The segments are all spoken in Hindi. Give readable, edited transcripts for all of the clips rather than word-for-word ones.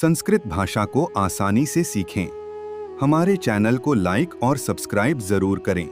संस्कृत भाषा को आसानी से सीखें। हमारे चैनल को लाइक और सब्सक्राइब जरूर करें।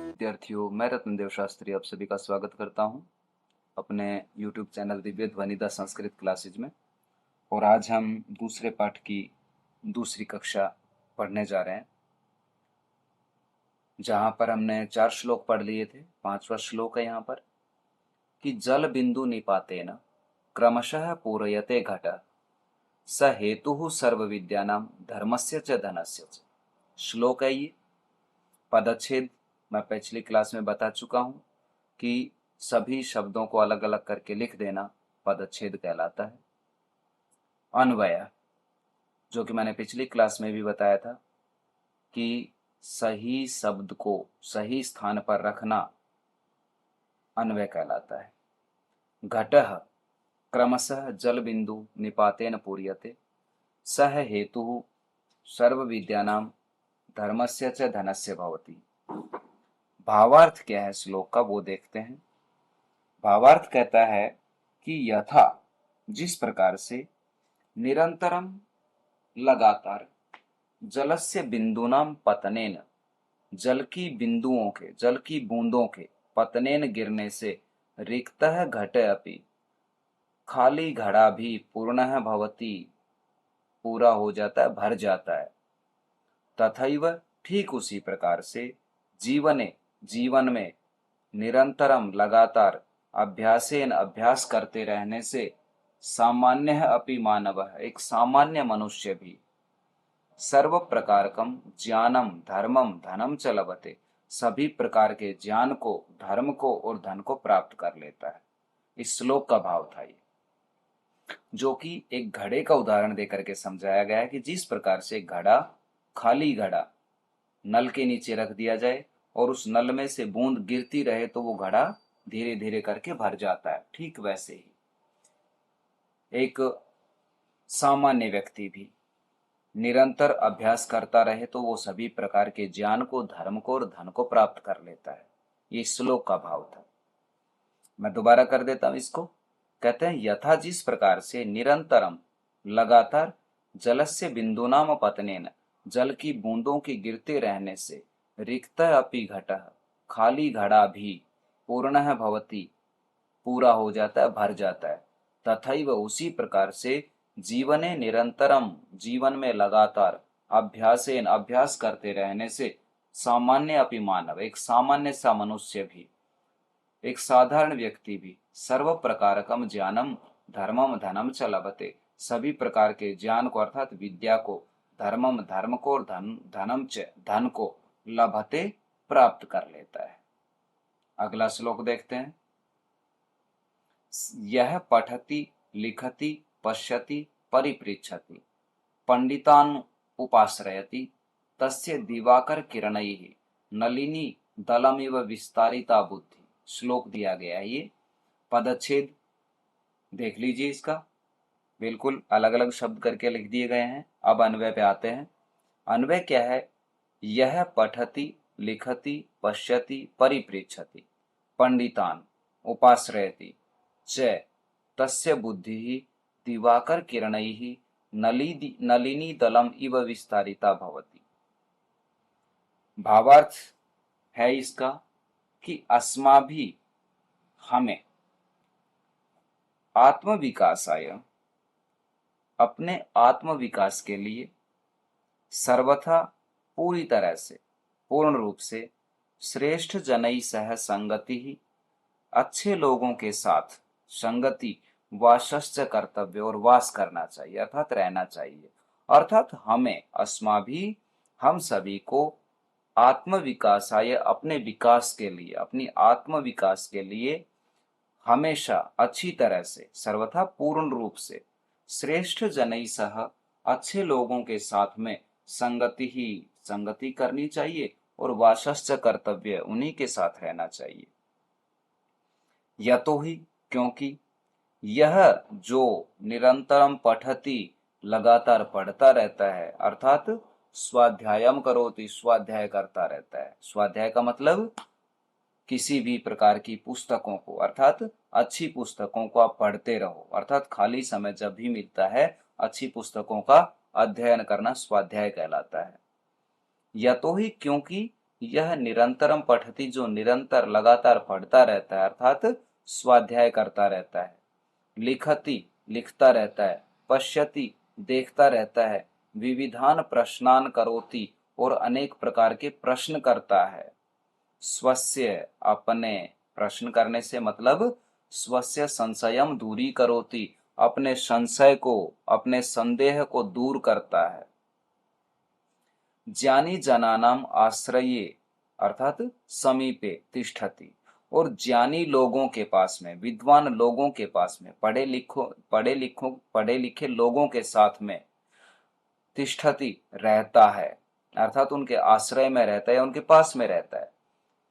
विद्यार्थियों, मैं रत्नदेव शास्त्री आप सभी का स्वागत करता हूं अपने YouTube channel Divya ध्वनिदा Sanskrit classes में। और आज हम दूसरे पाठ की दूसरी कक्षा पढ़ने जा रहे हैं, जहां पर हमने 4 श्लोक पढ़ लिए थे। 5वां श्लोक है यहाँ पर कि जल बिंदु निपातेन क्रमशः पूरयते घट स हेतु सर्व विद्यानां धर्मस्य च धनस्य च। श्लोक है ये। पदच्छेद मैं पिछली क्लास में बता चुका हूं कि सभी शब्दों को अलग अलग करके लिख देना पदच्छेद कहलाता है। अन्वय, जो कि मैंने पिछली क्लास में भी बताया था कि सही शब्द को सही स्थान पर रखना अन्वय कहलाता है। घटः क्रमशः जल बिंदु निपातेन पूर्यते सह हेतु सर्व विद्यानां धर्मस्य च धनस्य भवति। भावार्थ क्या है श्लोक का वो देखते हैं। भावार्थ कहता है कि यथा, जिस प्रकार से, निरंतरम लगातार, जलस्य बिंदुनां पतनेन, जल की बिंदुओं के, जल की बूंदों के पतनेन गिरने से, रिक्तः घट अपि, खाली घड़ा भी, पूर्णः भवति, पूरा हो जाता है, भर जाता है। तथैव, ठीक उसी प्रकार से, जीवने, जीवन में, निरंतरम लगातार, अभ्यासेन अभ्यास करते रहने से, सामान्य अपि मानव, एक सामान्य मनुष्य भी, सर्व प्रकारकम ज्ञानम धर्मम धनम च लभते, सभी प्रकार के ज्ञान को, धर्म को और धन को प्राप्त कर लेता है। इस श्लोक का भाव था ये, जो कि एक घड़े का उदाहरण देकर के समझाया गया है कि जिस प्रकार से घड़ा, खाली घड़ा नल के नीचे रख दिया जाए और उस नल में से बूंद गिरती रहे तो वो घड़ा धीरे धीरे करके भर जाता है, ठीक वैसे ही एक सामान्य व्यक्ति भी निरंतर अभ्यास करता रहे तो वो सभी प्रकार के ज्ञान को, धर्म को और धन को प्राप्त कर लेता है। ये श्लोक का भाव था। मैं दोबारा कर देता हूं इसको। कहते हैं यथा, जिस प्रकार से, निरंतरम लगातार, जलस्य बिंदुनाम पतनेन, जल की बूंदों के गिरते रहने से, रिक्त अपि घटः, खाली घड़ा भी, पूर्णः भवति, पूरा हो जाता है, भर जाता है। तथैव, उसी प्रकार से, जीवने निरंतरम, जीवन में लगातार, अभ्यासेन अभ्यास करते रहने से, सामान्य अपि मानव, एक सामान्य सा मनुष्य भी, एक साधारण व्यक्ति भी, सर्व प्रकारकम ज्ञानम धर्मम धनम च लभते, सभी प्रकार के ज्ञान को अर्थात विद्या को, धर्मम धर्म को और धनम च धन को, लभते प्राप्त कर लेता है। अगला श्लोक देखते हैं। यह पठति लिखति पश्यति परिपृच्छति पंडितान् उपाश्रयति तस्य दिवाकर किरणैः नलिनी दलमिव विस्तारिता बुद्धि। श्लोक दिया गया है ये। पदच्छेद देख लीजिए इसका, बिल्कुल अलग अलग शब्द करके लिख दिए गए हैं। अब अन्वय पे आते हैं। अन्वय क्या है? यह पठति लिखति पश्यति परिपृच्छति पंडितान् उपाश्रयति च तस्य बुद्धिः दिवाकर किरणैः नलिनी दलम इव विस्तारिता भवति। भावार्थ है इसका कि अस्माभिः, हमें, आत्म विकासाय, अपने आत्म विकास के लिए, सर्वथा, पूरी तरह से, पूर्ण रूप से, श्रेष्ठ जनई सह संगति ही, अच्छे लोगों के साथ संगति, वासश्च कर्तव्य, और वास करना चाहिए अर्थात रहना चाहिए। अर्थात हमें, अस्माभिः, हम सभी को, आत्म विकासाय, अपने विकास के लिए, अपनी आत्म विकास के लिए, हमेशा अच्छी तरह से, सर्वथा पूर्ण रूप से, श्रेष्ठ जनई सह, अच्छे लोगों के साथ में, संगति ही, संगति करनी चाहिए, और वासश्च कर्तव्य, उन्हीं के साथ रहना चाहिए। यतो ही, क्योंकि, यह जो निरंतरम पठति, लगातार पढ़ता रहता है, अर्थात स्वाध्यायम करोति, स्वाध्याय करता रहता है। स्वाध्याय का मतलब किसी भी प्रकार की पुस्तकों को, अर्थात अच्छी पुस्तकों को आप पढ़ते रहो, अर्थात खाली समय जब भी मिलता है अच्छी पुस्तकों का अध्ययन करना स्वाध्याय कहलाता है। यतो ही, क्योंकि यह निरंतरम पठती, जो निरंतर लगातार पढ़ता रहता है अर्थात स्वाध्याय करता रहता है। लिखति, लिखता रहता है। पश्यति, देखता रहता है। विविधान प्रश्नान करोति, और अनेक प्रकार के प्रश्न करता है। स्वस्य, अपने, प्रश्न करने से मतलब स्वस्य संशयम दूरी करोति, अपने संशय को, अपने संदेह को दूर करता है। ज्ञानी जनानाम आश्रये, अर्थात समीपे तिष्ठति, और ज्ञानी लोगों के पास में, विद्वान लोगों के पास में, पढ़े लिखे लोगों के साथ में तिष्ठति, रहता है, अर्थात उनके आश्रय में रहता है, उनके पास में रहता है।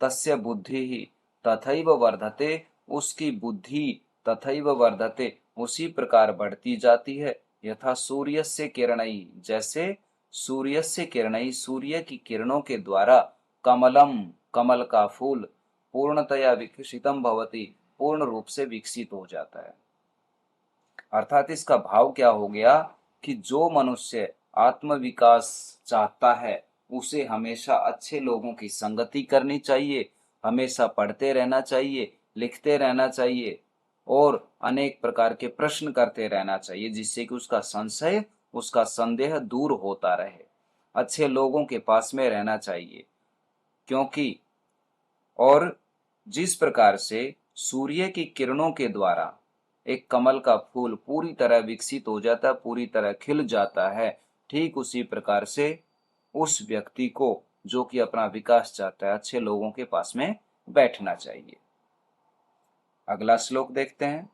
तस्य बुद्धि ही तथैव वर्धते, उसकी बुद्धि तथैव वर्धते, उसी प्रकार बढ़ती जाती है। यथा सूर्यस्य किरणैः, जैसे सूर्यस्य किरणैः, सूर्य की किरणों के द्वारा, कमलम, कमल का फूल, पूर्णतया विकसितम भवति, पूर्ण रूप से विकसित हो जाता है। अर्थात इसका भाव क्या हो गया कि जो मनुष्य आत्म विकास चाहता है उसे हमेशा अच्छे लोगों की संगति करनी चाहिए, हमेशा पढ़ते रहना चाहिए, लिखते रहना चाहिए और अनेक प्रकार के प्रश्न करते रहना चाहिए, जिससे कि उसका संशय, उसका संदेह दूर होता रहे। अच्छे लोगों के पास में रहना चाहिए, क्योंकि और जिस प्रकार से सूर्य की किरणों के द्वारा एक कमल का फूल पूरी तरह विकसित हो जाता है, पूरी तरह खिल जाता है, ठीक उसी प्रकार से उस व्यक्ति को जो कि अपना विकास चाहता है, अच्छे लोगों के पास में बैठना चाहिए। अगला श्लोक देखते हैं।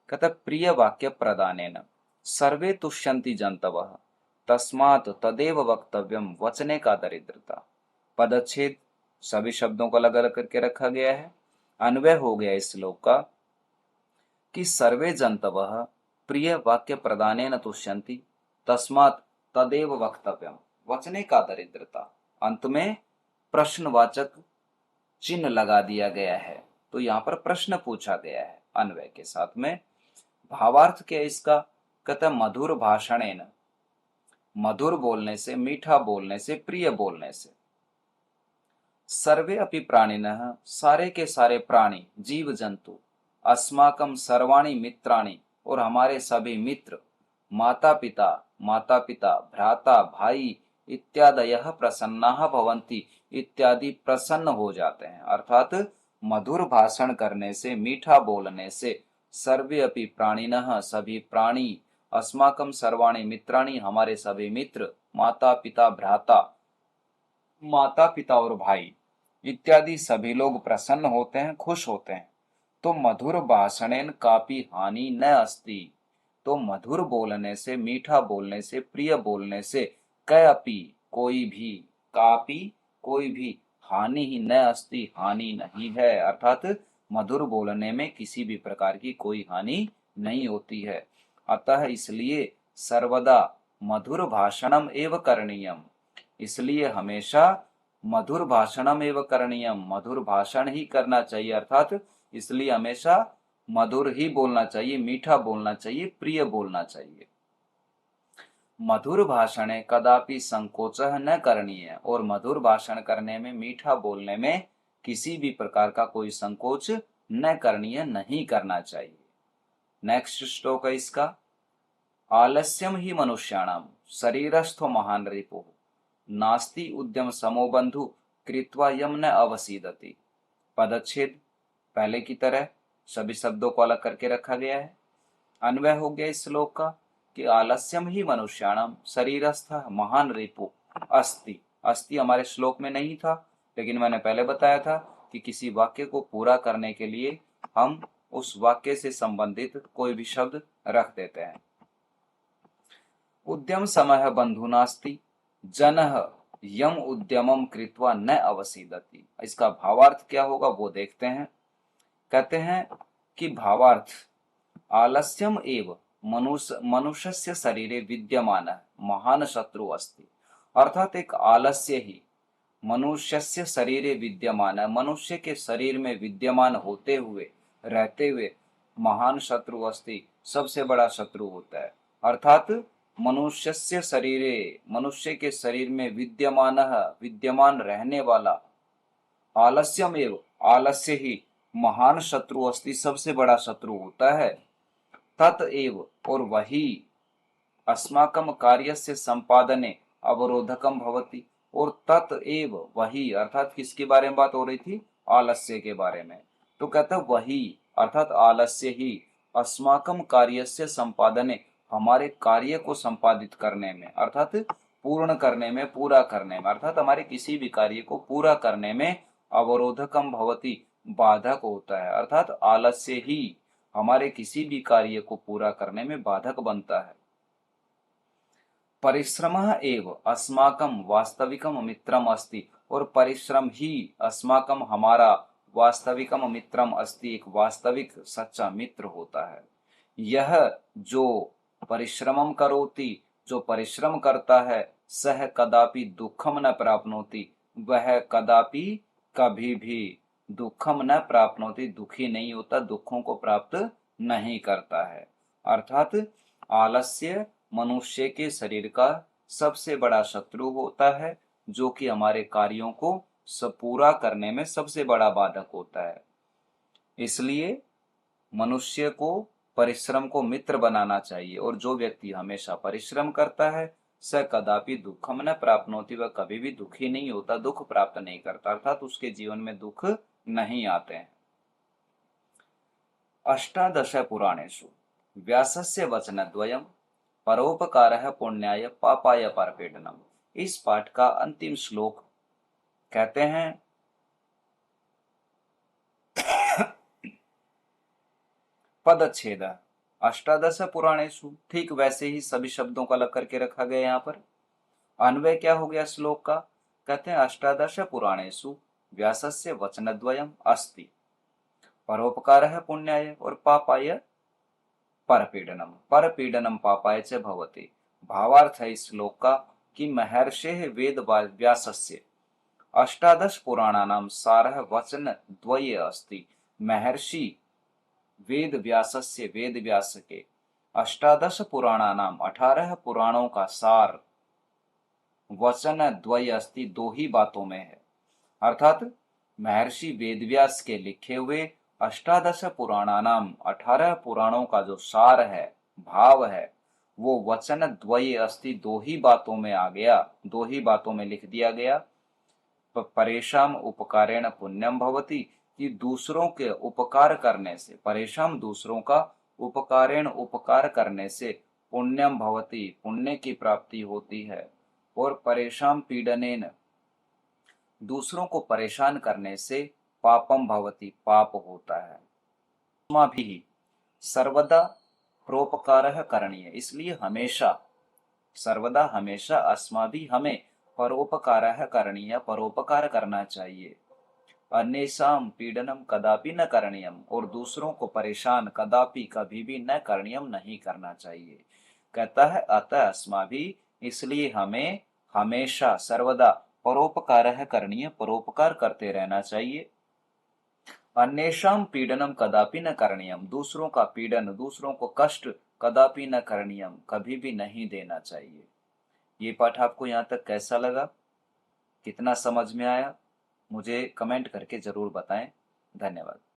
कहता प्रिय वाक्य प्रदानेन सर्वे तुष्यन्ति जन्तवः, तस्मात् तदेव वक्तव्यम, वचने का दरिद्रता। पदच्छेद सभी शब्दों को अलग अलग करके रखा गया है। अन्वय हो गया इस श्लोक का कि सर्वे जन्तवः प्रिय वाक्य प्रदानेन तुष्यन्ति, तस्मात् तदेव वक्तव्यम, वचने का दरिद्रता। अंत में प्रश्नवाचक चिन्ह लगा दिया गया है, तो यहाँ पर प्रश्न पूछा गया है अन्वय के साथ में। भावार्थ क्या है इसका? कहता है मधुर भाषणेन, मधुर बोलने से, मीठा बोलने से, प्रिय बोलने से। सर्वे अपि प्राणिनः, सारे के सारे प्राणी, जीव जंतु, अस्माकं सर्वाणि मित्राणि, और हमारे सभी मित्र, माता पिता, भ्राता, भाई इत्यादयः प्रसन्नाः भवन्ति, इत्यादि प्रसन्न हो जाते हैं। अर्थात मधुर भाषण करने से, मीठा बोलने से सर्वे अपि प्राणिनः, सभी प्राणी, अस्माकं सर्वाणि मित्राणि, हमारे सभी मित्र, माता पिता, भ्राता, माता पिता और भाई इत्यादि सभी लोग प्रसन्न होते हैं, खुश होते हैं। तो मधुर भाषणेन कापि हानि न अस्ति, तो मधुर बोलने से, मीठा बोलने से, प्रिय बोलने से कयापि, कोई भी, कापि कोई भी, हानि ही न अस्ति, हानि नहीं है। अर्थात मधुर बोलने में किसी भी प्रकार की कोई हानि नहीं होती है। अतः इसलिए सर्वदा मधुर भाषणम एव करणीयम, इसलिए हमेशा मधुर भाषणम एव करणीयम, मधुर भाषण ही करना चाहिए। अर्थात इसलिए हमेशा मधुर ही बोलना चाहिए, मीठा बोलना चाहिए, प्रिय बोलना चाहिए। मधुर भाषणे कदापि संकोचः न करणीय, और मधुर भाषण करने में, मीठा बोलने में किसी भी प्रकार का कोई संकोच न करणीय, नहीं करना चाहिए। नेक्स्ट श्लोक है इसका। आलस्यम ही मनुष्याणाम शरीरस्थो महान रिपुः, नास्ति उद्यम समो बंधु, कृत्वा यम न अवसीदति। पदच्छेद पहले की तरह सभी शब्दों को अलग करके रखा गया है। अन्वय हो गया इस श्लोक का कि आलस्यम ही मनुष्याणाम शरीरस्थ महान रिपु अस्ति। अस्ति हमारे श्लोक में नहीं था, लेकिन मैंने पहले बताया था कि किसी वाक्य को पूरा करने के लिए हम उस वाक्य से संबंधित कोई भी शब्द रख देते हैं। उद्यम समय बंधु नास्ति, जनः यम उद्यमम कृत्वा न अवसीदति। इसका भावार्थ क्या होगा वो देखते हैं। कहते हैं कि भावार्थ आलस्यम एव मनुष्यस्य शरीरे विद्यमान महान शत्रु अस्ति, अर्थात एक आलस्य ही मनुष्यस्य शरीरे विद्यमान है, मनुष्य के शरीर में विद्यमान होते हुए, रहते हुए महान शत्रु अस्ति, सबसे बड़ा शत्रु होता है। अर्थात मनुष्यस्य शरीरे, मनुष्य के शरीर में विद्यमान, विद्यमान रहने वाला, आलस्यमेव, आलस्य ही महान शत्रु अस्ति, सबसे बड़ा शत्रु होता है। ततएव, और वही, अस्माकं कार्यस्य संपादने अवरोधकम भवति, और ततएव, वही, अर्थात किसके बारे में बात हो रही थी? आलस्य के बारे में। तो कहता है वही, अर्थात आलस्य ही, अस्माकं कार्यस्य संपादने, हमारे कार्य को संपादित करने में, अर्थात पूर्ण करने में, पूरा करने में, अर्थात हमारे किसी भी कार्य को पूरा करने में अवरोधकम भवति, बाधक होता है। अर्थात आलस्य ही हमारे किसी भी कार्य को पूरा करने में बाधक बनता है। परिश्रमः एव अस्माकं वास्तविकम मित्रम अस्ति, और परिश्रम ही अस्माकं, हमारा, वास्तविकम मित्रम अस्ति, एक वास्तविक सच्चा मित्र होता है। यह जो परिश्रमम करोति, जो परिश्रम करता है, सह कदापि दुखम न प्राप्नोति, वह कदापि, कभी भी, दुखम न प्राप्नोति, दुखी नहीं होता, दुखों को प्राप्त नहीं करता है। अर्थात आलस्य मनुष्य के शरीर का सबसे बड़ा शत्रु होता है, जो कि हमारे कार्यों को पूरा करने में सबसे बड़ा बाधक होता है। इसलिए मनुष्य को परिश्रम को मित्र बनाना चाहिए, और जो व्यक्ति हमेशा परिश्रम करता है, स कदापि दुखम न प्राप्नोति, वह कभी भी दुखी नहीं होता, दुख प्राप्त नहीं करता, अर्थात उसके जीवन में दुख नहीं आते हैं। अष्टादश पुराणेषु व्यासस्य वचनद्वयम् परोपकारः पुण्याय पापाय परपीडनम्। इस पाठ का अंतिम श्लोक कहते हैं पदच्छेद अष्टादश पुराणेषु, ठीक वैसे ही सभी शब्दों को अलग करके रखा गया यहाँ पर। अन्वय क्या हो गया श्लोक का? कहते हैं अष्टादश पुराणेषु व्यासस्य वचनद्वयम् अस्ति परोपकारः पुण्याय और पापाय परपीडनम, परपीडनम पापाय च भवति। भावार्थ है इस श्लोक का कि महर्षेः वेद व्यासस्य अष्टादश पुराणानां सारः वचन द्वये अस्ति। महर्षि वेद व्यासस्य, वेद व्यास के अष्टादश पुराणानां 18 पुराणों का सार वचन द्वय अस्ति, दो ही बातों में है। अर्थात महर्षि वेदव्यास के लिखे हुए अष्टादश पुराणानाम 18 पुराणों का जो सार है, भाव है, वो वचन द्वय अस्ति, दो ही बातों में आ गया, दो ही बातों में लिख दिया गया। परेशान उपकारेण पुण्यम भवति, कि दूसरों के उपकार करने से, परेशान दूसरों का, उपकारेण उपकार करने से, पुण्यम भवति, पुण्य की प्राप्ति होती है। और परेशान पीडनेन, दूसरों को परेशान करने से, पापम भवति, पाप होता है। अस्माभिः सर्वदा परोपकारः करणीय, इसलिए हमेशा, सर्वदा हमेशा, अस्माभिः हमें परोपकारः करणीय, परोपकार करना चाहिए। अन्येषां पीडनम कदापि न करणीयम, और दूसरों को परेशान कदापि, कभी भी न करणीयम, नहीं करना चाहिए। कहता है अतः अस्माभिः, इसलिए हमें हमेशा, सर्वदा परोपकारः करणीय, परोपकार करते रहना चाहिए। अन्येषां पीडनम कदापि न करणीयम, दूसरों का पीड़न, दूसरों को कष्ट कदापि न करणीयम, कभी भी नहीं देना चाहिए। ये पाठ आपको यहाँ तक कैसा लगा, कितना समझ में आया, मुझे कमेंट करके जरूर बताएं। धन्यवाद।